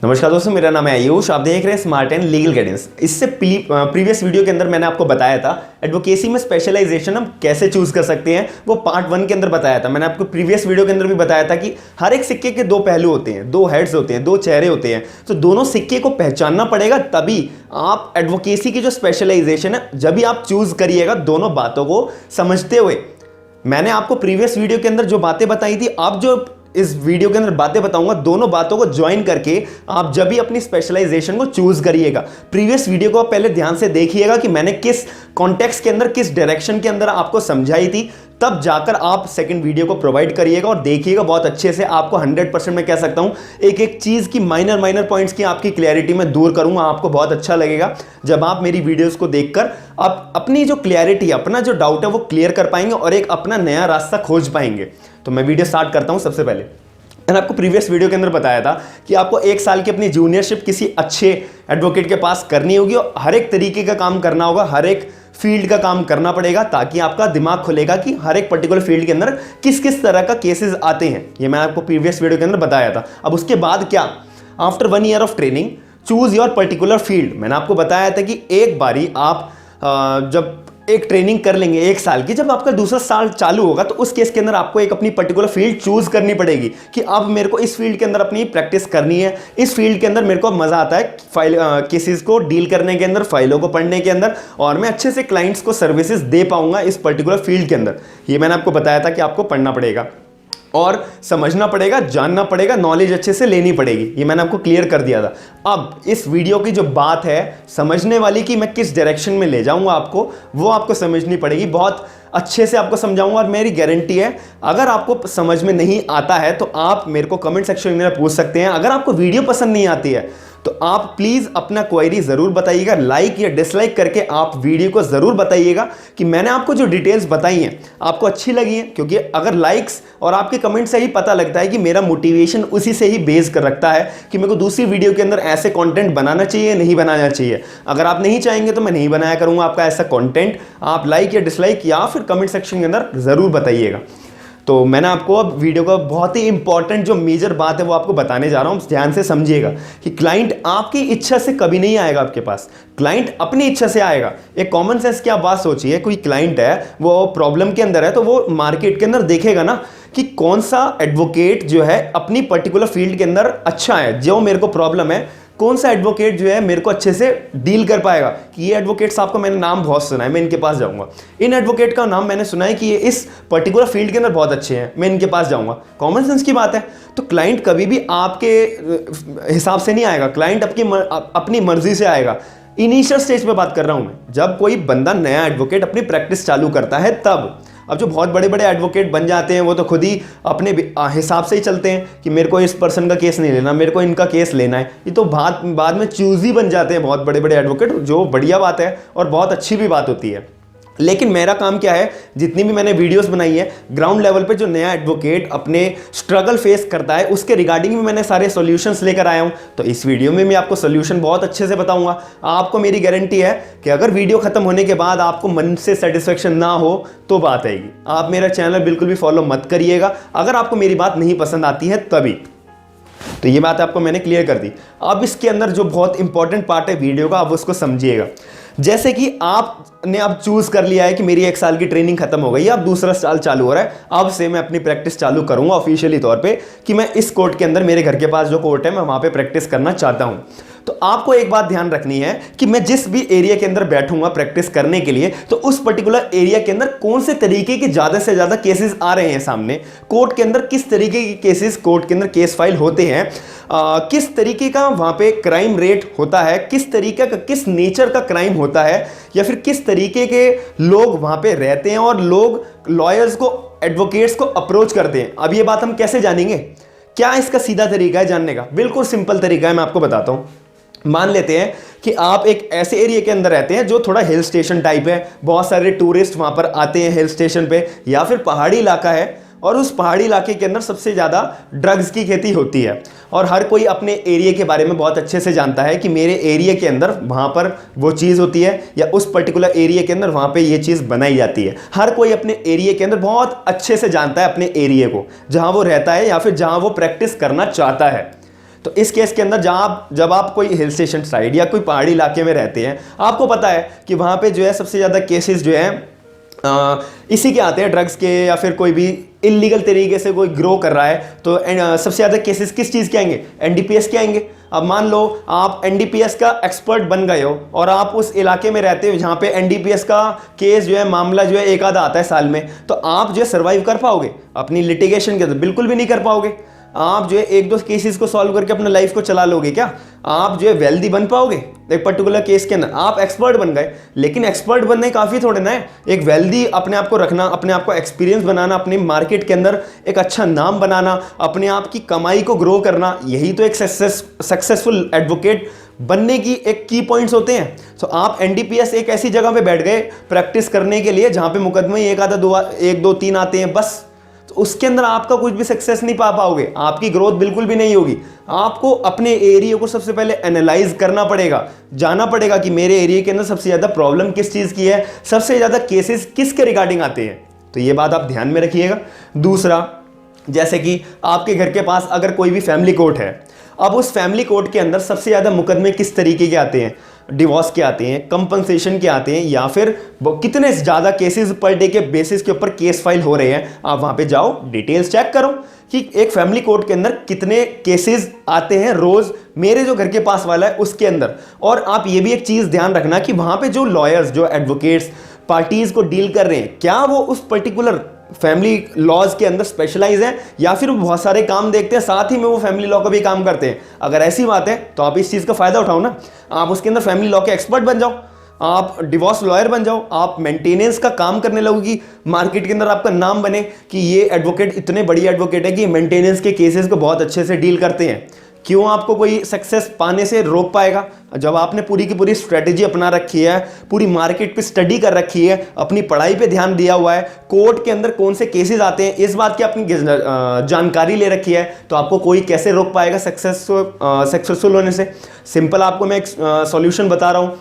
नमस्कार दोस्तों, मेरा नाम है आयुष। आप देख रहे हैं स्मार्ट एंड लीगल गाइडेंस। इससे प्रीवियस वीडियो के अंदर मैंने आपको बताया था एडवोकेसी में स्पेशलाइजेशन हम कैसे चूज कर सकते हैं। वो पार्ट 1 के अंदर बताया था। मैंने आपको प्रीवियस वीडियो के अंदर भी बताया था कि हर एक सिक्के के दो पहलू होते हैं, दो हेड्स होते हैं, दो चेहरे होते हैं। तो दोनों सिक्के को पहचानना पड़ेगा, तभी आप एडवोकेसी की जो स्पेशलाइजेशन है जब भी आप चूज करिएगा, दोनों बातों को समझते हुए। मैंने आपको प्रीवियस वीडियो के अंदर जो बातें बताई थी, आप जो इस वीडियो के अंदर बातें बताऊंगा, दोनों बातों को ज्वाइन करके आप जब भी अपनी स्पेशलाइजेशन को चूज करिएगा। प्रीवियस वीडियो को आप पहले ध्यान से देखिएगा कि मैंने किस कॉन्टेक्स्ट के अंदर, किस डायरेक्शन के अंदर आपको समझाई थी, तब जाकर आप सेकंड वीडियो को प्रोवाइड करिएगा और देखिएगा बहुत अच्छे से। आपको 100% मैं कह सकता हूं, एक एक चीज की माइनर पॉइंट्स की आपकी क्लैरिटी में दूर करूंगा। आपको बहुत अच्छा लगेगा जब आप मेरी वीडियोस को देखकर आप अपनी जो क्लैरिटी, अपना जो डाउट है वो क्लियर कर पाएंगे और एक अपना नया रास्ता खोज पाएंगे। तो मैं वीडियो स्टार्ट करता हूं। सबसे पहले मैंने आपको प्रीवियस वीडियो के अंदर बताया था कि आपको 1 साल की अपनी जूनियरशिप किसी अच्छे एडवोकेट के पास करनी होगी और हर एक तरीके का काम करना होगा, हर एक फील्ड का काम करना पड़ेगा, ताकि आपका दिमाग खुलेगा कि हर एक पर्टिकुलर फील्ड के अंदर किस किस तरह का केसेस आते हैं। ये मैं आपको प्रीवियस वीडियो के अंदर बताया था। अब उसके बाद क्या, after 1 year of training choose your particular field. मैंने आपको बताया था कि एक बारी आप जब एक ट्रेनिंग कर लेंगे 1 साल की, जब आपका दूसरा साल चालू होगा तो उस केस के अंदर आपको एक अपनी पर्टिकुलर फील्ड चूज करनी पड़ेगी कि अब मेरे को इस फील्ड के अंदर अपनी प्रैक्टिस करनी है। इस फील्ड के अंदर मेरे को मजा आता है फाइल केसेस को डील करने के अंदर, फाइलों को पढ़ने के अंदर, और मैं अच्छे से क्लाइंट्स को सर्विसेज दे पाऊंगा इस पर्टिकुलर फील्ड के अंदर। ये मैंने आपको बताया था कि आपको पढ़ना पड़ेगा और समझना पड़ेगा, जानना पड़ेगा, नॉलेज अच्छे से लेनी पड़ेगी। ये मैंने आपको क्लियर कर दिया था। अब इस वीडियो की जो बात है समझने वाली कि मैं किस डायरेक्शन में ले जाऊंगा आपको, वो आपको समझनी पड़ेगी। बहुत अच्छे से आपको समझाऊंगा और मेरी गारंटी है, अगर आपको समझ में नहीं आता है तो आप मेरे को कमेंट सेक्शन में पूछ सकते हैं। अगर आपको वीडियो पसंद नहीं आती है तो आप प्लीज अपना क्वेरी जरूर बताइएगा, लाइक या डिसलाइक करके आप वीडियो को जरूर बताइएगा कि मैंने आपको जो डिटेल्स बताई हैं आपको अच्छी लगी हैं। क्योंकि अगर लाइक्स और आपके कमेंट से ही पता लगता है कि मेरा मोटिवेशन उसी से ही बेस कर रखता है कि मेरे को दूसरी वीडियो के अंदर ऐसे कंटेंट बनाना चाहिए, नहीं बनाना चाहिए। अगर आप नहीं चाहेंगे तो मैं नहीं बनाया करूंगा आपका ऐसा कंटेंट। आप लाइक या डिसलाइक या फिर कमेंट सेक्शन के अंदर जरूर बताइएगा। तो मैंने आपको अब वीडियो का बहुत ही इंपॉर्टेंट जो मेजर बात है वो आपको बताने जा रहा हूं। ध्यान से समझिएगा कि क्लाइंट आपकी इच्छा से कभी नहीं आएगा आपके पास, क्लाइंट अपनी इच्छा से आएगा। एक कॉमन सेंस की आप बात सोचिए, कोई क्लाइंट है वो प्रॉब्लम के अंदर है तो वो मार्केट के अंदर देखेगा ना कि कौन सा एडवोकेट जो है अपनी पर्टिकुलर फील्ड के अंदर अच्छा है, जो मेरे को प्रॉब्लम है, कौन सा एडवोकेट जो है मेरे को अच्छे से डील कर पाएगा। कि ये एडवोकेट साहब का मैंने नाम बहुत सुना है, मैं इनके पास जाऊंगा। इन एडवोकेट का नाम मैंने सुना है कि ये इस पर्टिकुलर फील्ड के अंदर बहुत अच्छे हैं, मैं इनके पास जाऊंगा। कॉमन सेंस की बात है। तो क्लाइंट कभी भी आपके हिसाब से नहीं आएगा, क्लाइंट अपनी मर्जी से आएगा। इनिशियल स्टेज पे बात कर रहा हूं मैं, जब कोई बंदा नया एडवोकेट अपनी प्रैक्टिस चालू करता है तब। अब जो बहुत बड़े बड़े एडवोकेट बन जाते हैं वो तो खुद ही अपने हिसाब से ही चलते हैं कि मेरे को इस पर्सन का केस नहीं लेना, मेरे को इनका केस लेना है। ये तो बाद में चूज ही बन जाते हैं बहुत बड़े बड़े एडवोकेट, जो बढ़िया बात है और बहुत अच्छी भी बात होती है। लेकिन मेरा काम क्या है, जितनी भी मैंने वीडियोस बनाई है ग्राउंड लेवल पे जो नया एडवोकेट अपने स्ट्रगल फेस करता है उसके रिगार्डिंग में मैंने सारे सॉल्यूशंस लेकर आया हूं। तो इस वीडियो में मैं आपको सॉल्यूशन बहुत अच्छे से बताऊंगा। आपको मेरी गारंटी है कि अगर वीडियो खत्म होने के बाद आपको मन से सेटिस्फेक्शन ना हो तो बात आएगी। आप मेरा चैनल बिल्कुल भी फॉलो मत करिएगा अगर आपको मेरी बात नहीं पसंद आती है तभी। तो ये बात आपको मैंने क्लियर कर दी। अब इसके अंदर जो बहुत इंपॉर्टेंट पार्ट है वीडियो का, आप उसको समझिएगा। जैसे कि आपने अब चूज कर लिया है कि मेरी 1 साल की ट्रेनिंग खत्म हो गई है, अब दूसरा साल चालू हो रहा है, अब से मैं अपनी प्रैक्टिस चालू करूंगा ऑफिशियली तौर पे कि मैं इस कोर्ट के अंदर, मेरे घर के पास जो कोर्ट है, मैं वहां पे प्रैक्टिस करना चाहता हूं। तो आपको एक बात ध्यान रखनी है कि मैं जिस भी एरिया के अंदर बैठूंगा प्रैक्टिस करने के लिए, तो उस पर्टिकुलर एरिया के अंदर कौन से तरीके के ज्यादा से ज्यादा केसेस आ रहे हैं सामने, कोर्ट के अंदर किस तरीके के केसेस कोर्ट के अंदर केस फाइल होते हैं, किस तरीके का वहां पे क्राइम रेट होता है, किस तरीके का, किस नेचर का क्राइम होता है, या फिर किस तरीके के लोग वहां पे रहते हैं और लोग लॉयर्स को, एडवोकेट्स को अप्रोच करते हैं। अब ये बात हम कैसे जानेंगे? क्या इसका सीधा तरीका है जानने का? बिल्कुल सिंपल तरीका है, मैं आपको बताता हूं। मान लेते हैं कि आप एक ऐसे एरिया के अंदर रहते हैं जो थोड़ा हिल स्टेशन टाइप है, बहुत सारे टूरिस्ट वहां पर आते हैं हिल स्टेशन पे, या फिर पहाड़ी इलाका है और उस पहाड़ी इलाके के अंदर सबसे ज़्यादा ड्रग्स की खेती होती है और हर कोई अपने एरिया के बारे में बहुत अच्छे से जानता है कि मेरे एरिया के अंदर वहाँ पर वो चीज़ होती है या उस पर्टिकुलर एरिया के अंदर वहाँ पे ये चीज़ बनाई जाती है। हर कोई अपने एरिया के अंदर बहुत अच्छे से जानता है अपने एरिया को, जहाँ वो रहता है या फिर जहाँ वो प्रैक्टिस करना चाहता है। तो इस केस के अंदर जब आप कोई हिल स्टेशन साइड या कोई पहाड़ी इलाके में रहते हैं, आपको पता है कि वहाँ पे जो है सबसे ज़्यादा केसेस जो है इसी के आते हैं, ड्रग्स के, या फिर कोई भी इलीगल तरीके से कोई ग्रो कर रहा है। तो सबसे ज़्यादा केसेस किस चीज़ के आएंगे? एनडीपीएस के आएंगे। अब मान लो आप एनडीपीएस का एक्सपर्ट बन गए हो और आप उस इलाके में रहते हो जहाँ पे एनडीपीएस का केस जो है, मामला जो है एक आधा आता है साल में, तो आप जो है सर्वाइव कर पाओगे अपनी लिटिगेशन के अंदर? बिल्कुल भी नहीं कर पाओगे। आप जो है एक दो केसेस को सॉल्व करके अपना लाइफ को चला लोगे क्या? आप जो है वेल्दी बन पाओगे एक पर्टिकुलर केस के अंदर? आप एक्सपर्ट बन गए, लेकिन एक्सपर्ट बनने काफ़ी थोड़े ना है। एक वेल्दी अपने आप को रखना, अपने आप को एक्सपीरियंस बनाना, अपने मार्केट के अंदर एक अच्छा नाम बनाना, अपने आप की कमाई को ग्रो करना, यही तो एक सक्सेसफुल एडवोकेट बनने की एक की पॉइंट्स होते हैं। तो आप एनडीपीएस एक ऐसी जगह पे बैठ गए प्रैक्टिस करने के लिए जहाँ पे मुकदमे एक दो तीन आते हैं बस, तो उसके अंदर आपका कुछ भी सक्सेस नहीं पा पाओगे, आपकी ग्रोथ बिल्कुल भी नहीं होगी। आपको अपने एरिया को सबसे पहले एनालाइज करना पड़ेगा, जाना पड़ेगा कि मेरे एरिया के अंदर सबसे ज़्यादा प्रॉब्लम किस चीज़ की है, सबसे ज़्यादा केसेस किसके रिगार्डिंग आते हैं। तो ये बात आप ध्यान में रखिएगा। दूसरा, जैसे कि आपके घर के पास अगर कोई भी फैमिली कोर्ट है, अब उस फैमिली कोर्ट के अंदर सबसे ज़्यादा मुकदमे किस तरीके के आते हैं? डिवोर्स के आते हैं, कंपनसेशन के आते हैं, या फिर कितने ज़्यादा केसेस पर डे के बेसिस के ऊपर केस फाइल हो रहे हैं। आप वहाँ पे जाओ, डिटेल्स चेक करो कि एक फैमिली कोर्ट के अंदर कितने केसेस आते हैं रोज़, मेरे जो घर के पास वाला है उसके अंदर। और आप ये भी एक चीज़ ध्यान रखना कि वहाँ पे जो लॉयर्स, जो एडवोकेट्स पार्टीज़ को डील कर रहे हैं, क्या वो उस पर्टिकुलर फैमिली लॉज के अंदर स्पेशलाइज है, या फिर वो बहुत सारे काम देखते हैं साथ ही में वो फैमिली लॉ का भी काम करते हैं। अगर ऐसी बात है तो आप इस चीज़ का फ़ायदा उठाओ ना, आप उसके अंदर फैमिली लॉ के एक्सपर्ट बन जाओ, आप डिवोर्स लॉयर बन जाओ, आप मेंटेनेंस का काम करने लगोगी, मार्केट के अंदर आपका नाम बने कि ये एडवोकेट इतने बड़ी एडवोकेट है कि मेंटेनेंस के केसेस को बहुत अच्छे से डील करते हैं। क्यों आपको कोई सक्सेस पाने से रोक पाएगा? जब आपने पूरी की पूरी स्ट्रेटेजी अपना रखी है, पूरी मार्केट पे स्टडी कर रखी है, अपनी पढ़ाई पे ध्यान दिया हुआ है, कोर्ट के अंदर कौन से केसेस आते हैं इस बात की अपनी जानकारी ले रखी है, तो आपको कोई कैसे रोक पाएगा सक्सेसफुल होने से? सिंपल आपको मैं एक सॉल्यूशन बता रहा हूँ।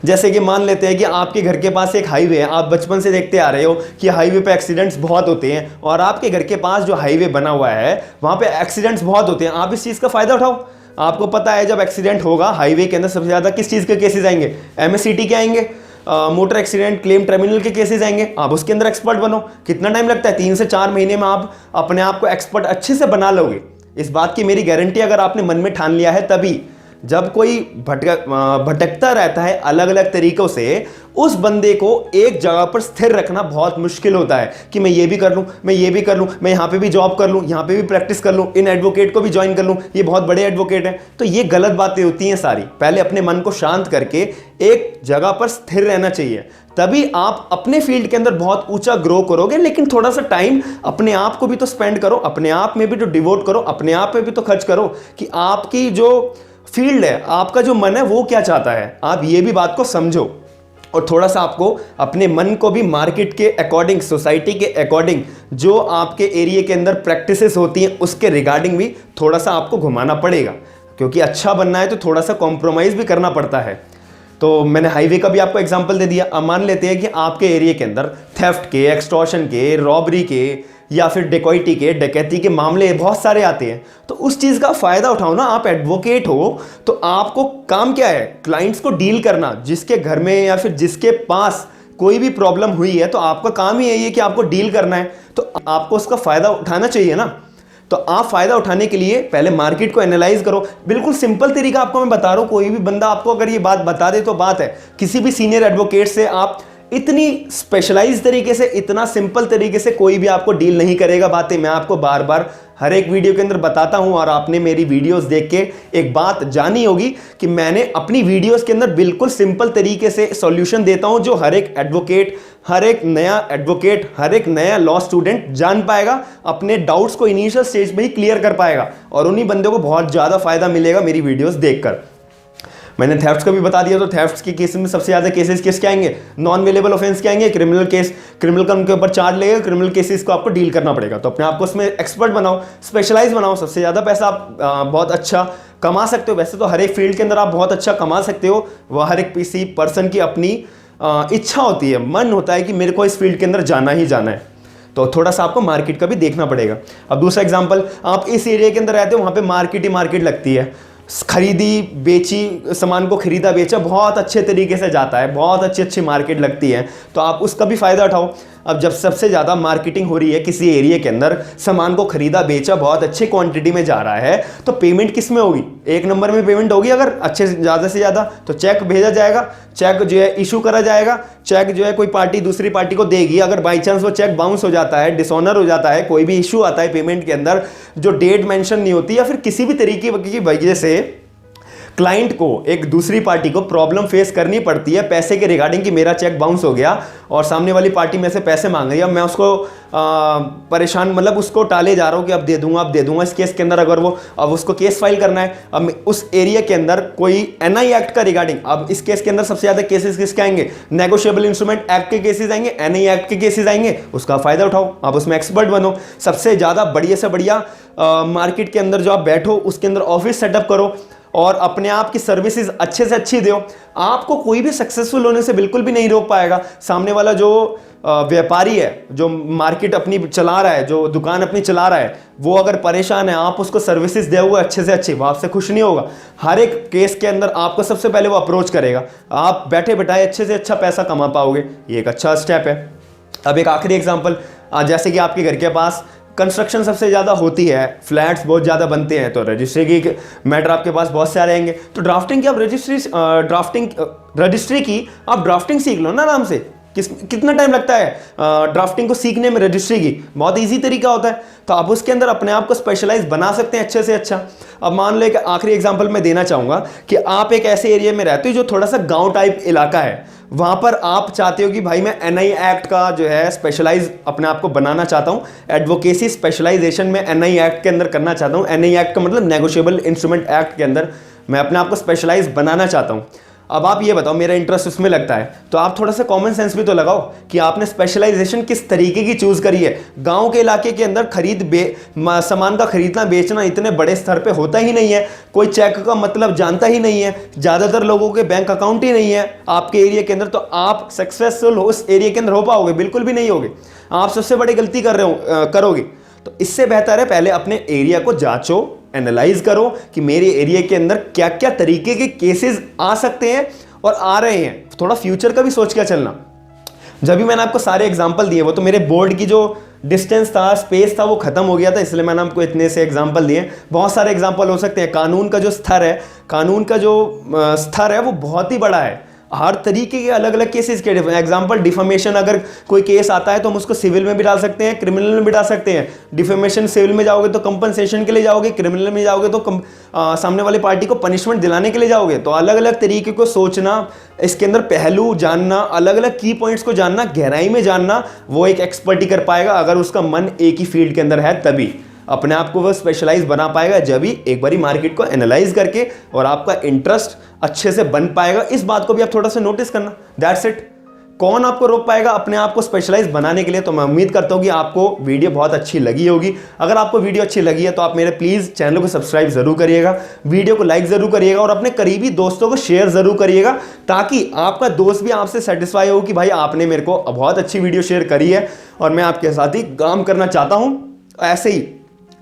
जैसे कि मान लेते हैं कि आपके घर के पास एक हाईवे है, आप बचपन से देखते आ रहे हो कि हाईवे पे एक्सीडेंट्स बहुत होते हैं, और आपके घर के पास जो हाईवे बना हुआ है वहाँ पे एक्सीडेंट्स बहुत होते हैं। आप इस चीज़ का फ़ायदा उठाओ। आपको पता है जब एक्सीडेंट होगा हाईवे के अंदर सबसे ज़्यादा किस चीज़ के केसेस आएंगे? MSCT के आएंगे, मोटर एक्सीडेंट क्लेम ट्रिब्यूनल के केसेस आएंगे। आप उसके अंदर एक्सपर्ट बनो। कितना टाइम लगता है? 3 से 4 महीने में आप अपने आप को एक्सपर्ट अच्छे से बना लोगे। इस बात की मेरी गारंटी अगर आपने मन में ठान लिया है तभी। जब कोई भटकता रहता है अलग अलग तरीकों से, उस बंदे को एक जगह पर स्थिर रखना बहुत मुश्किल होता है कि मैं ये भी कर लूँ, मैं ये भी कर लूँ, मैं यहाँ पे भी जॉब कर लूँ, यहाँ पे भी प्रैक्टिस कर लूँ, इन एडवोकेट को भी ज्वाइन कर लूँ, ये बहुत बड़े एडवोकेट हैं। तो ये गलत बातें होती हैं सारी। पहले अपने मन को शांत करके एक जगह पर स्थिर रहना चाहिए, तभी आप अपने फील्ड के अंदर बहुत ऊंचा ग्रो करोगे। लेकिन थोड़ा सा टाइम अपने आप को भी तो स्पेंड करो, अपने आप में भी तो डिवोट करो, अपने आप में भी तो खर्च करो कि आपकी जो फील्ड है, आपका जो मन है वो क्या चाहता है। आप ये भी बात को समझो, और थोड़ा सा आपको अपने मन को भी मार्केट के अकॉर्डिंग, सोसाइटी के अकॉर्डिंग, जो आपके एरिया के अंदर प्रैक्टिसेस होती हैं उसके रिगार्डिंग भी थोड़ा सा आपको घुमाना पड़ेगा, क्योंकि अच्छा बनना है तो थोड़ा सा कॉम्प्रोमाइज़ भी करना पड़ता है। तो मैंने हाईवे का भी आपको एग्जांपल दे दिया। अब मान लेते हैं कि आपके एरिया के अंदर थेफ्ट के, एक्सटॉर्शन के, रॉबरी के, या फिर डेकोइटी के, डकैती के मामले बहुत सारे आते हैं। तो उस चीज़ का फ़ायदा उठाओ ना। आप एडवोकेट हो तो आपको काम क्या है? क्लाइंट्स को डील करना। जिसके घर में या फिर जिसके पास कोई भी प्रॉब्लम हुई है तो आपका काम ही यही है कि आपको डील करना है, तो आपको उसका फ़ायदा उठाना चाहिए ना। तो आप फ़ायदा उठाने के लिए पहले मार्केट को एनालाइज करो। बिल्कुल सिंपल तरीका आपको मैं बता रहा हूँ। कोई भी बंदा आपको अगर ये बात बता दे तो बात है। किसी भी सीनियर एडवोकेट से आप इतनी स्पेशलाइज तरीके से, इतना सिंपल तरीके से कोई भी आपको डील नहीं करेगा। बातें मैं आपको बार बार हर एक वीडियो के अंदर बताता हूं, और आपने मेरी वीडियोस देख के एक बात जानी होगी कि मैंने अपनी वीडियोस के अंदर बिल्कुल सिंपल तरीके से सॉल्यूशन देता हूं, जो हर एक एडवोकेट, हर एक नया एडवोकेट, हर एक नया लॉ स्टूडेंट जान पाएगा, अपने डाउट्स को इनिशियल स्टेज में ही क्लियर कर पाएगा, और उन्हीं बंदों को बहुत ज़्यादा फायदा मिलेगा मेरी वीडियोस देखकर। मैंने थेफ्ट्स का भी बता दिया, तो थेफ्ट्स के केस में सबसे ज़्यादा केसेस किसके आएंगे? नॉन अवेलेबल ऑफेंस के आएंगे। क्रिमिनल केस, क्रिमिनल का उनके ऊपर चार्ज लगेगा, क्रिमिनल केसेस को आपको डील करना पड़ेगा। तो अपने आप को उसमें एक्सपर्ट बनाओ, स्पेशलाइज बनाओ। सबसे ज़्यादा पैसा आप बहुत अच्छा कमा सकते हो। वैसे तो हर एक फील्ड के अंदर आप बहुत अच्छा कमा सकते हो, वह हर एक किसी पर्सन की अपनी इच्छा होती है, मन होता है कि मेरे को इस फील्ड के अंदर जाना ही जाना है। तो थोड़ा सा आपको मार्केट का भी देखना पड़ेगा। अब दूसरा एग्जांपल, आप इस एरिया के अंदर रहते हो, वहाँ पे मार्केट ही मार्केट लगती है, खरीदी बेची, सामान को खरीदा बेचा बहुत अच्छे तरीके से जाता है, बहुत अच्छी अच्छी मार्केट लगती है, तो आप उसका भी फ़ायदा उठाओ। अब जब सबसे ज़्यादा मार्केटिंग हो रही है किसी एरिया के अंदर, सामान को खरीदा बेचा बहुत अच्छे क्वांटिटी में जा रहा है, तो पेमेंट किस में होगी? एक नंबर में पेमेंट होगी। अगर अच्छे से ज़्यादा तो चेक भेजा जाएगा, चेक जो है इशू करा जाएगा, चेक जो है कोई पार्टी दूसरी पार्टी को देगी। अगर बाई चांस वो चेक बाउंस हो जाता है, डिसऑनर हो जाता है, कोई भी इशू आता है पेमेंट के अंदर, जो डेट मेंशन नहीं होती या फिर किसी भी तरीके की वजह से क्लाइंट को, एक दूसरी पार्टी को प्रॉब्लम फेस करनी पड़ती है पैसे के रिगार्डिंग कि मेरा चेक बाउंस हो गया और सामने वाली पार्टी में से पैसे मांग रही है, मैं उसको परेशान, मतलब उसको टाले जा रहा हूँ कि अब दे दूंगा इस केस के अंदर। अगर वो अब उसको केस फाइल करना है, अब उस एरिया के अंदर कोई एनआई एक्ट का रिगार्डिंग, अब इस केस के अंदर सबसे ज्यादा केसेस किसके आएंगे? नेगोशिएबल इंस्ट्रूमेंट एक्ट के केसेस आएंगे, एनआई एक्ट के केसेस आएंगे, उसका फायदा उठाओ, आप उसमें एक्सपर्ट बनो। सबसे ज्यादा बढ़िया से बढ़िया मार्केट के अंदर जो आप बैठो उसके अंदर ऑफिस सेटअप करो और अपने आप की सर्विसेज अच्छे से अच्छी दो। आपको कोई भी सक्सेसफुल होने से बिल्कुल भी नहीं रोक पाएगा। सामने वाला जो व्यापारी है, जो मार्केट अपनी चला रहा है, जो दुकान अपनी चला रहा है, वो अगर परेशान है, आप उसको सर्विसेज दोगे अच्छे से अच्छी, वो आपसे खुश नहीं होगा। हर एक केस के अंदर आपको सबसे पहले वो अप्रोच करेगा, आप बैठे बैठाए अच्छे से अच्छा पैसा कमा पाओगे। ये एक अच्छा स्टेप है। अब एक आखिरी एग्जाम्पल, जैसे कि आपके घर के पास कंस्ट्रक्शन सबसे ज़्यादा होती है, फ्लैट्स बहुत ज़्यादा बनते हैं, तो रजिस्ट्री की मैटर आपके पास बहुत सारे आएंगे। तो ड्राफ्टिंग की आप रजिस्ट्री की आप ड्राफ्टिंग सीख लो ना आराम से। कितना टाइम लगता है ड्राफ्टिंग को सीखने में? रजिस्ट्री की बहुत इजी तरीका होता है, तो आप उसके अंदर अपने आप को स्पेशलाइज बना सकते हैं अच्छे से अच्छा। अब मान लो एक आखिरी एग्जांपल मैं देना चाहूँगा कि आप एक ऐसे एरिया में रहते हो जो थोड़ा सा गांव टाइप इलाका है, वहाँ पर आप चाहते हो कि भाई मैं एनआई एक्ट का जो है स्पेशलाइज अपने आप को बनाना चाहता हूँ, एडवोकेसी स्पेशलाइजेशन में एनआई एक्ट के अंदर करना चाहता हूँ। एनआई एक्ट का मतलब नेगोशिएबल इंस्ट्रूमेंट एक्ट के अंदर मैं अपने आप को स्पेशलाइज बनाना चाहता हूँ। अब आप ये बताओ, मेरा इंटरेस्ट उसमें लगता है, तो आप थोड़ा सा कॉमन सेंस भी तो लगाओ कि आपने स्पेशलाइजेशन किस तरीके की चूज करी है। गांव के इलाके के अंदर सामान का खरीदना बेचना इतने बड़े स्तर पे होता ही नहीं है, कोई चेक का मतलब जानता ही नहीं है, ज़्यादातर लोगों के बैंक अकाउंट ही नहीं है आपके एरिया के अंदर, तो आप सक्सेसफुल उस एरिया के अंदर हो पाओगे? बिल्कुल भी नहीं होगे, आप सबसे बड़ी गलती करोगे। तो इससे बेहतर है पहले अपने एरिया को जांचो, एनालाइज करो कि मेरे एरिया के अंदर क्या क्या तरीके के केसेस आ सकते हैं और आ रहे हैं। थोड़ा फ्यूचर का भी सोच के चलना। जब भी मैंने आपको सारे एग्जांपल दिए, वो तो मेरे बोर्ड की जो डिस्टेंस था, स्पेस था, वो खत्म हो गया था, इसलिए मैंने आपको इतने से एग्जांपल दिए। बहुत सारे एग्जांपल हो सकते हैं। कानून का जो स्तर है वो बहुत ही बड़ा है, हर तरीके के अलग अलग केसेस के एग्जांपल। डिफेमेशन अगर कोई केस आता है तो हम उसको सिविल में भी डाल सकते हैं, क्रिमिनल में भी डाल सकते हैं। डिफेमेशन सिविल में जाओगे तो कंपनसेशन के लिए जाओगे, क्रिमिनल में जाओगे तो सामने वाली पार्टी को पनिशमेंट दिलाने के लिए जाओगे। तो अलग अलग तरीके को सोचना, इसके अंदर पहलू जानना, अलग अलग की पॉइंट्स को जानना, गहराई में जानना, वो एक एक्सपर्ट ही कर पाएगा। अगर उसका मन एक ही फील्ड के अंदर है तभी अपने आप को वो स्पेशलाइज बना पाएगा, जब भी एक बारी मार्केट को एनालाइज करके, और आपका इंटरेस्ट अच्छे से बन पाएगा। इस बात को भी आप थोड़ा सा नोटिस करना। That's it. कौन आपको रोक पाएगा अपने आप को स्पेशलाइज बनाने के लिए? तो मैं उम्मीद करता हूँ कि आपको वीडियो बहुत अच्छी लगी होगी। अगर आपको वीडियो अच्छी लगी है तो आप मेरे प्लीज़ चैनल को सब्सक्राइब जरूर करिएगा, वीडियो को लाइक जरूर करिएगा और अपने करीबी दोस्तों को शेयर जरूर करिएगा, ताकि आपका दोस्त भी आपसे सेटिस्फाई हो कि भाई आपने मेरे को बहुत अच्छी वीडियो शेयर करी है और मैं आपके साथ ही काम करना चाहता हूँ। ऐसे ही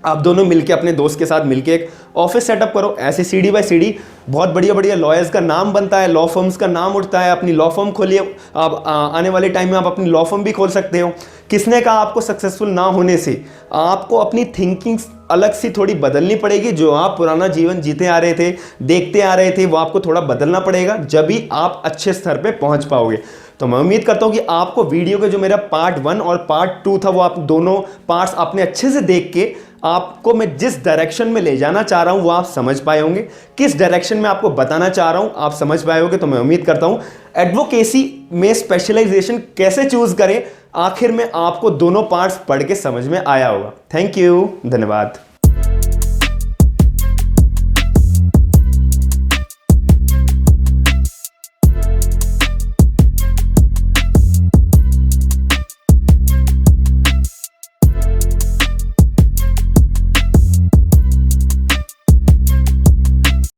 आप दोनों मिलके अपने दोस्त के साथ मिलके एक ऑफिस सेटअप करो। ऐसे सीढ़ी बाय सीढ़ी बहुत बढ़िया बढ़िया लॉयर्स का नाम बनता है, लॉ फर्म्स का नाम उठता है। अपनी लॉ फर्म खोलिए। आप आने वाले टाइम में आप अपनी लॉ फर्म भी खोल सकते हो। किसने कहा आपको सक्सेसफुल ना होने से? आपको अपनी थिंकिंग अलग सी थोड़ी बदलनी पड़ेगी। जो आप पुराना जीवन जीते आ रहे थे, देखते आ रहे थे, वो आपको थोड़ा बदलना पड़ेगा, जब भी आप अच्छे स्तर पे पहुंच पाओगे। तो मैं उम्मीद करता हूं कि आपको वीडियो के जो मेरा पार्ट 1 और पार्ट 2 था, वो आप दोनों पार्ट्स आपने अच्छे से देख के, आपको मैं जिस डायरेक्शन में ले जाना चाह रहा हूं वो आप समझ पाए होंगे, किस डायरेक्शन में आपको बताना चाह रहा हूं आप समझ पाए होंगे। तो मैं उम्मीद करता हूं एडवोकेसी में स्पेशलाइजेशन कैसे चूज करें, आखिर में आपको दोनों पार्ट्स पढ़ के समझ में आया होगा। थैंक यू, धन्यवाद।